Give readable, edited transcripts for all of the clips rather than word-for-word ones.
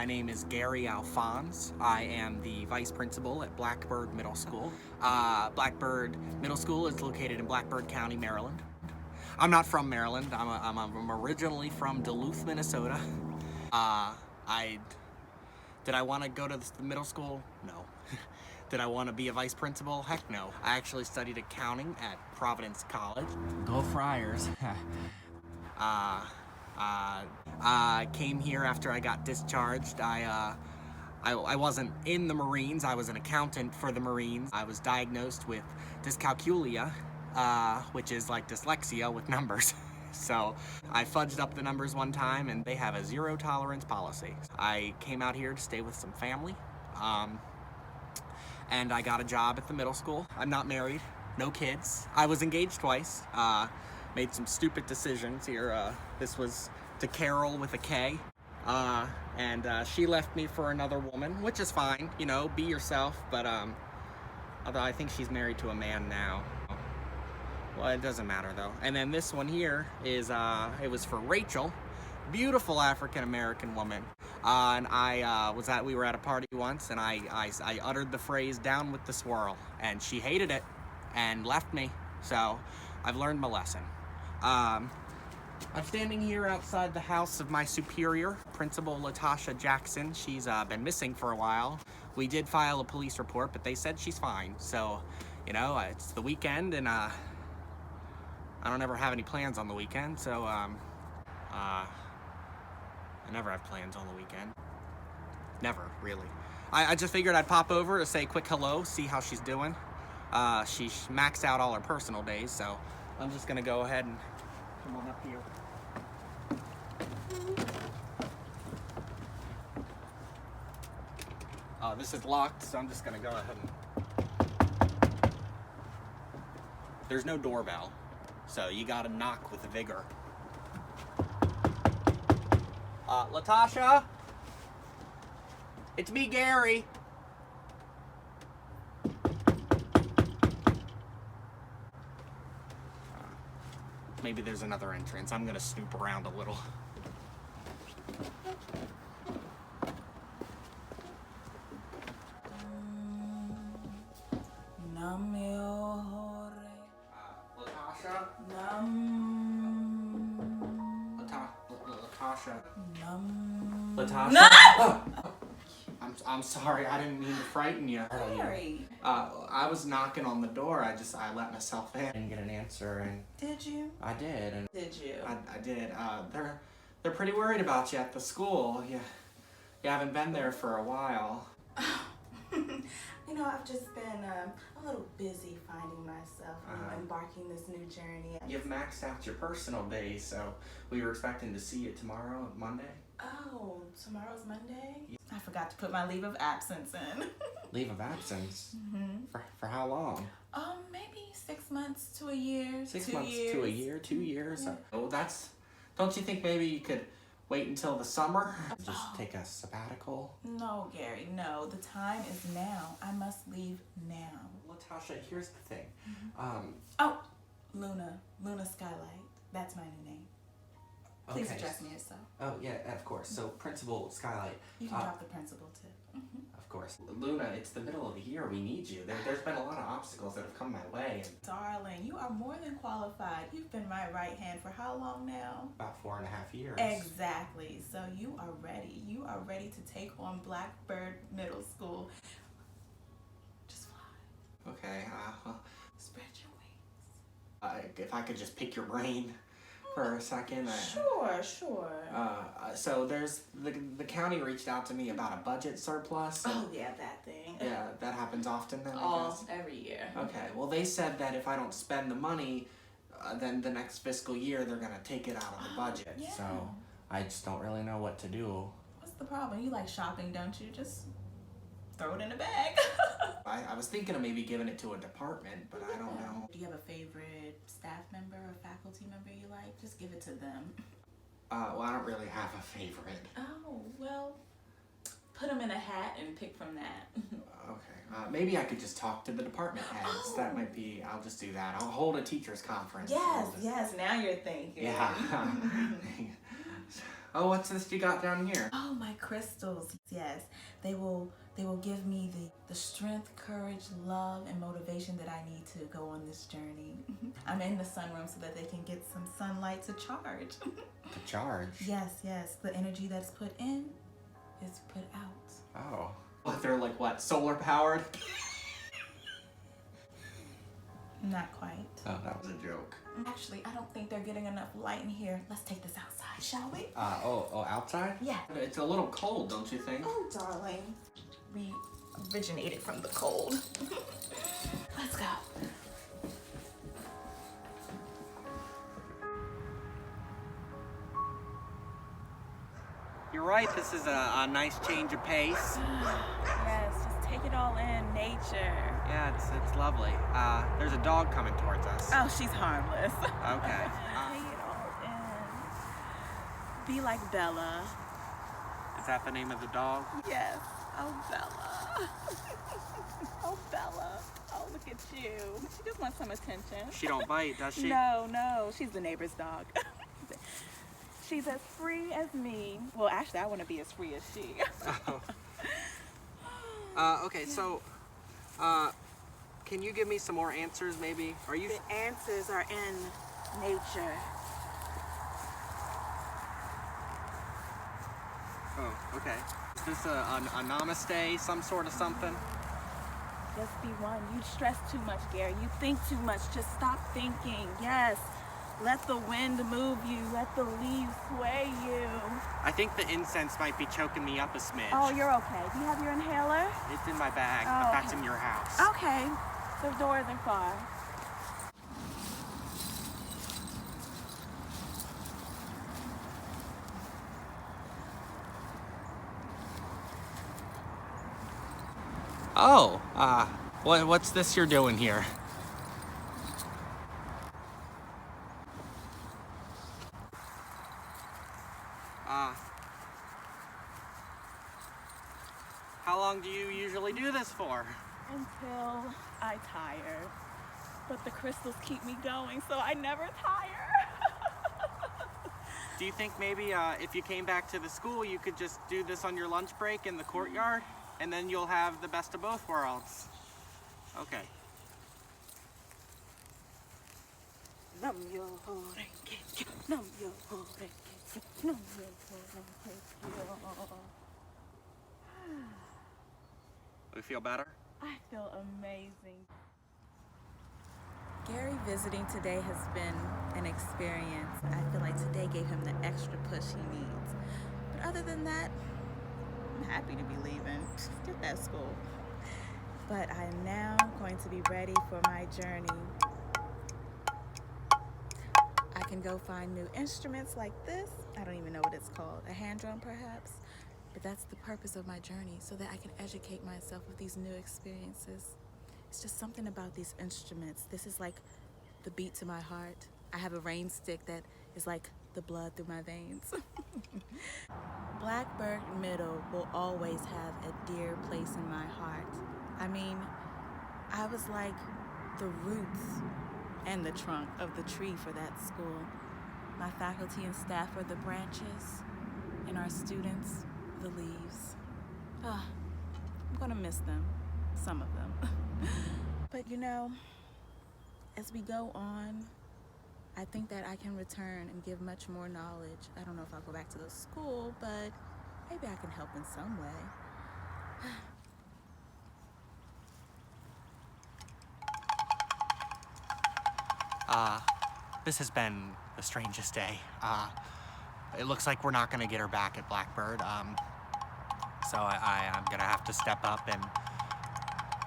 My name is Gary Alphonse. I am the vice principal at Blackbird Middle School. Blackbird Middle School is located in Blackbird County, Maryland. I'm not from Maryland. I'm originally from Duluth, Minnesota. I Did I want to go to the middle school? No. Did I want to be a vice principal? Heck no. I actually studied accounting at Providence College. Go Friars. I came here after I got discharged. I wasn't in the Marines. I was an accountant for the Marines. I was diagnosed with dyscalculia, which is like dyslexia with numbers. So I fudged up the numbers one time, and they have a zero tolerance policy. I came out here to stay with some family, and I got a job at the middle school. I'm not married, no kids. I was engaged twice. Made some stupid decisions here. This was to Carol with a K. And she left me for another woman, which is fine, you know, be yourself, but although I think she's married to a man now. Well, it doesn't matter though. And then this one here is, it was for Rachel, beautiful African-American woman. And we were at a party once, and I uttered the phrase, "down with the swirl," and she hated it and left me. So I've learned my lesson. I'm standing here outside the house of my superior, Principal Latasha Jackson. She's been missing for a while. We did file a police report, but they said she's fine. So, you know, it's the weekend, and I don't ever have any plans on the weekend, so I never have plans on the weekend. Never, really. I just figured I'd pop over to say a quick hello, see how she's doing. She maxed out all her personal days, so I'm just gonna go ahead and come on up here. This is locked, so I'm just gonna go ahead and... There's no doorbell, so you gotta knock with vigor. Latasha? It's me, Gary. Maybe there's another entrance. I'm gonna snoop around a little. Latasha? Latasha? Latasha? Oh. I'm sorry, I didn't mean to frighten you. Gary. I was knocking on the door. I let myself in. I didn't get an answer, and Did you? I did. And Did you? I did. They're pretty worried about you at the school. You haven't been there for a while. You know, I've just been a little busy finding myself, embarking this new journey. You've maxed out your personal days, so we were expecting to see you tomorrow, Monday. Oh, tomorrow's Monday? I forgot to put my leave of absence in. Leave of absence? For how long? Maybe 6 months to a year. 6 2 months years. to a year, 2 years. Yeah. Oh, don't you think maybe you could wait until the summer? Just take a sabbatical? No, Gary, no. The time is now. I must leave now. Latasha, here's the thing. Luna Skylight. That's my new name. Please address me as so. Oh, yeah, of course. So, Principal Skylight. You can drop the principal, too. Of course. Luna, it's the middle of the year. We need you. There's been a lot of obstacles that have come my way. And Darling, you are more than qualified. You've been my right hand for how long now? about 4.5 years. Exactly. So you are ready. You are ready to take on Blackbird Middle School. Just fly. Okay, Spread your wings. if I could just pick your brain for a second. Sure. So there's the county reached out to me about a budget surplus. Oh yeah, that thing. Yeah, that happens often then, I guess. Every year. Okay, well they said that if I don't spend the money, then the next fiscal year they're gonna take it out of the budget. Yeah. So I just don't really know what to do. What's the problem? You like shopping, don't you? Just throw it in a bag. I was thinking of maybe giving it to a department, but I don't know. Do you have a favorite staff member or faculty member you like? Just give it to them. Well, I don't really have a favorite. Oh, well, put them in a hat and pick from that. Okay. Maybe I could just talk to the department heads. That might be, I'll just do that. I'll hold a teacher's conference. Yes, now you're thinking. Yeah. Oh, what's this you got down here? Oh, my crystals. Yes, they will give me the strength, courage, love, and motivation that I need to go on this journey. I'm in the sunroom so that they can get some sunlight to charge. To charge? Yes, yes. The energy that's put in is put out. Oh. What, they're like what, solar powered? Not quite. Oh, that was a joke. Actually, I don't think they're getting enough light in here. Let's take this outside, shall we? Oh, outside? Yeah. It's a little cold, don't you think? Oh, darling. We originated from the cold. Let's go. You're right, this is a nice change of pace. Yes, just take it all in, nature. Yeah, it's lovely. There's a dog coming towards us. Oh, she's harmless. Okay. Take it all in. Be like Bella. Is that the name of the dog? Yes. Oh, Bella. Oh, Bella. Oh, look at you. She just wants some attention. She don't bite, does she? No. She's the neighbor's dog. She's as free as me. Well, actually, I want to be as free as she. Okay, so, can you give me some more answers, maybe? Are you... The answers are in nature. Oh, okay. Is this a namaste, some sort of something? Just be one. You stress too much, Gary. You think too much. Just stop thinking. Yes. Let the wind move you. Let the leaves sway you. I think the incense might be choking me up a smidge. Oh, you're okay. Do you have your inhaler? It's in my bag, Oh, but that's okay. in your house. Okay. The door isn't far. Oh, what's this you're doing here? How long do you usually do this for? Until I tire. But the crystals keep me going, so I never tire. Do you think maybe if you came back to the school, you could just do this on your lunch break in the courtyard? And then you'll have the best of both worlds. Okay. Nam yo ho renge kyo, nam yo ho renge kyo, nam yo ho renge kyo. We feel better? I feel amazing. Gary visiting today has been an experience. I feel like today gave him the extra push he needs. But other than that, I'm happy to be leaving. Get that school. But I am now going to be ready for my journey. I can go find new instruments like this. I don't even know what it's called. A hand drum, perhaps? But that's the purpose of my journey, so that I can educate myself with these new experiences. It's just something about these instruments. This is like the beat to my heart. I have a rain stick that is like the blood through my veins. Blackbird Middle will always have a dear place in my heart. I mean, I was like the roots and the trunk of the tree for that school. My faculty and staff are the branches, and our students, the leaves. I'm gonna miss them, some of them. But you know, as we go on, I think that I can return and give much more knowledge. I don't know if I'll go back to the school, but maybe I can help in some way. This has been the strangest day. It looks like we're not gonna get her back at Blackbird. So I'm gonna have to step up and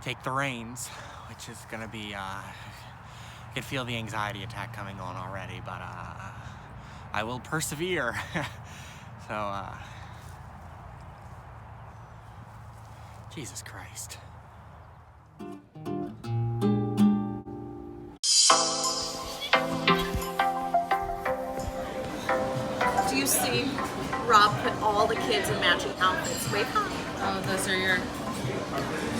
take the reins, which is gonna be, I can feel the anxiety attack coming on already, but I will persevere. So, Jesus Christ. Do you see Rob put all the kids in matching outfits? Wave hi. Oh, those are your...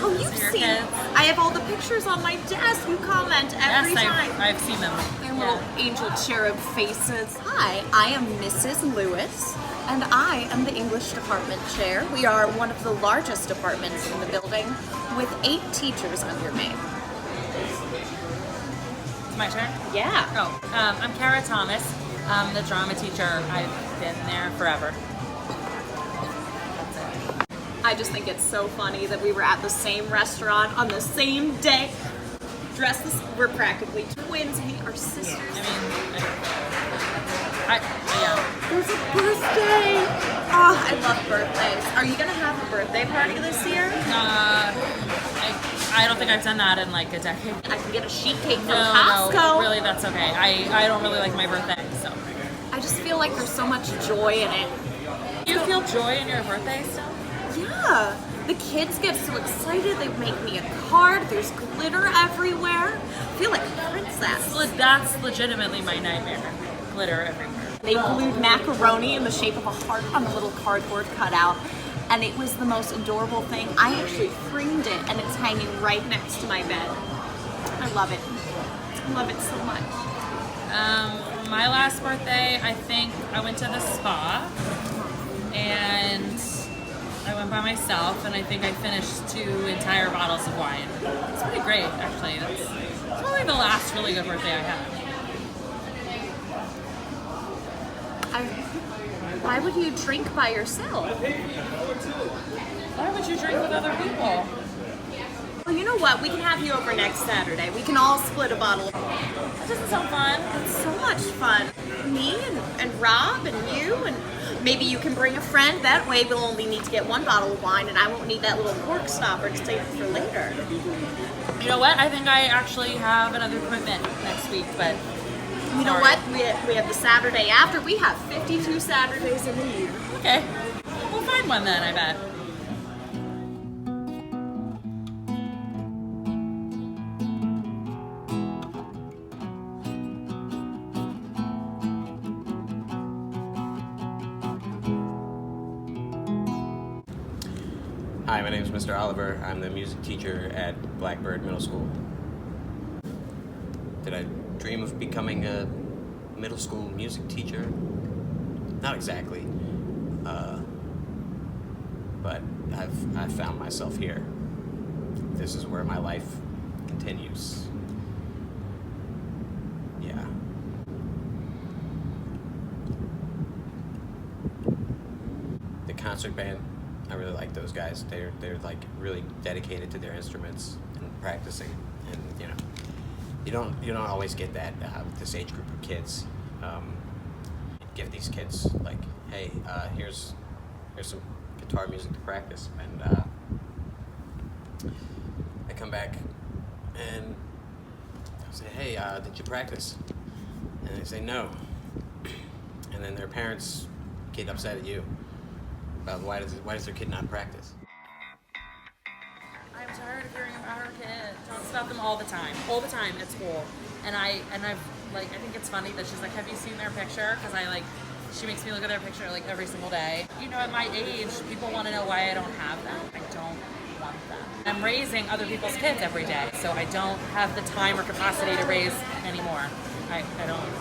Oh, you've your seen kids? I have all the pictures on my desk. You comment every Yes, time. I've seen them. Their little angel cherub faces. Hi, I am Mrs. Lewis. And I am the English department chair. We are one of the largest departments in the building with 8 teachers under me. It's my turn? Yeah. Oh, I'm Kara Thomas. I'm the drama teacher. I've been there forever. That's it. I just think it's so funny that we were at the same restaurant on the same day. We're practically twins. We are sisters. Yeah. There's a birthday. Oh, I love birthdays. Are you gonna have a birthday party this year? I don't think I've done that in like a decade. I can get a sheet cake from No, Costco. really, that's okay. I don't really like my birthday, so. I just feel like there's so much joy in it. Do you feel joy in your birthday still? Yeah. The kids get so excited. They make me a card. There's glitter everywhere. I feel like a princess. That's legitimately my nightmare. Glitter everywhere. They glued macaroni in the shape of a heart on a little cardboard cutout, and it was the most adorable thing. I actually framed it, and it's hanging right next to my bed. I love it. I love it so much. My last birthday, I think I went to the spa, and I went by myself, and I think I finished 2 entire bottles of wine. It's pretty great, actually. It's probably the last really good birthday I had. Why would you drink by yourself? Why would you drink with other people? Well, you know what? We can have you over next Saturday. We can all split a bottle. That doesn't sound fun. It's so much fun. Me and Rob and you, and maybe you can bring a friend. That way we'll only need to get 1 bottle of wine, and I won't need that little cork stopper to save for later. You know what? I think I actually have another commitment next week, but You know what? We have the Saturday after. We have 52 Saturdays in a year. okay. We'll find one then, I bet. Hi, my name is Mr. Oliver. I'm the music teacher at Blackbird Middle School. Did I dream of becoming a middle school music teacher? Not exactly. But I've found myself here. This is where my life continues. Yeah. The concert band, I really like those guys. They're like really dedicated to their instruments and practicing. And you don't always get that with this age group of kids. Give these kids like, hey, here's some guitar music to practice, and I come back and I say, hey, did you practice? And they say no, and then their parents get upset at you about why does their kid not practice? I'm tired of hearing about her kid. Talks about them all the time at school. And I think it's funny that she's like, have you seen their picture? Because she makes me look at their picture like every single day. At my age, people want to know why I don't have them. I don't want them. I'm raising other people's kids every day, so I don't have the time or capacity to raise anymore. I don't.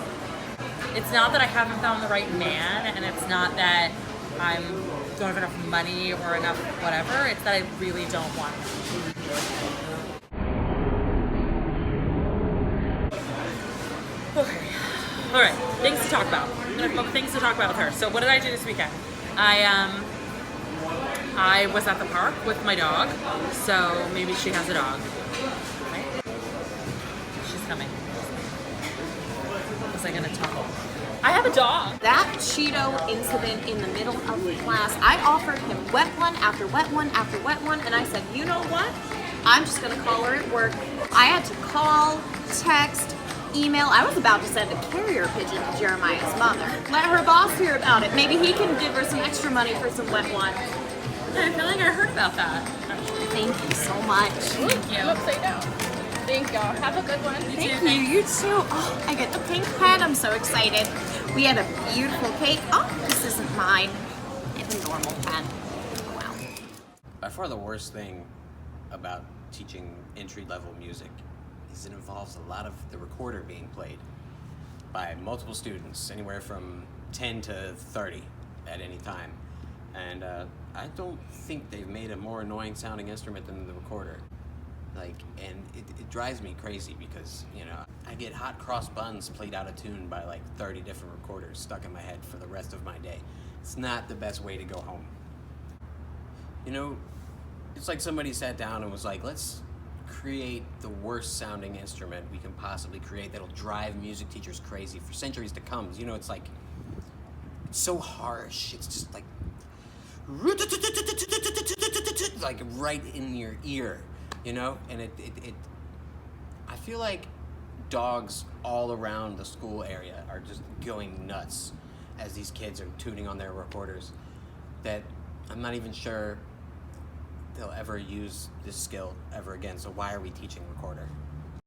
It's not that I haven't found the right man, and it's not that I don't have enough money or enough whatever. It's that I really don't want him. Okay. All right. Things to talk about. I'm gonna come up with things to talk about with her. So, what did I do this weekend? I was at the park with my dog. So maybe she has a dog. Right? She's coming. Was I gonna talk? I have a dog. That Cheeto incident in the middle of the class, I offered him wet one after wet one after wet one, and I said, you know what? I'm just gonna call her at work. I had to call, text, email. I was about to send a carrier pigeon to Jeremiah's mother. Let her boss hear about it. Maybe he can give her some extra money for some wet one. I feel like I heard about that. Thank you so much. Thank you. Upside down. Thank y'all. Have a good one. Thank you. You too. Oh, I get the pink pen. I'm so excited. We had a beautiful cake. Oh, this isn't mine. It's a normal pen. Oh, wow. By far the worst thing about teaching entry-level music is it involves a lot of the recorder being played by multiple students, anywhere from 10 to 30. at any time. And I don't think they've made a more annoying sounding instrument than the recorder. Like, and it drives me crazy because, you know, I get hot cross buns played out of tune by like 30 different recorders stuck in my head for the rest of my day. It's not the best way to go home. You know, it's like somebody sat down and was like, let's create the worst sounding instrument we can possibly create that'll drive music teachers crazy for centuries to come. You know, it's like, it's so harsh. It's just like right in your ear, you know? And it I feel like dogs all around the school area are just going nuts as these kids are tuning on their recorders, that I'm not even sure they'll ever use this skill ever again. So why are we teaching recorder?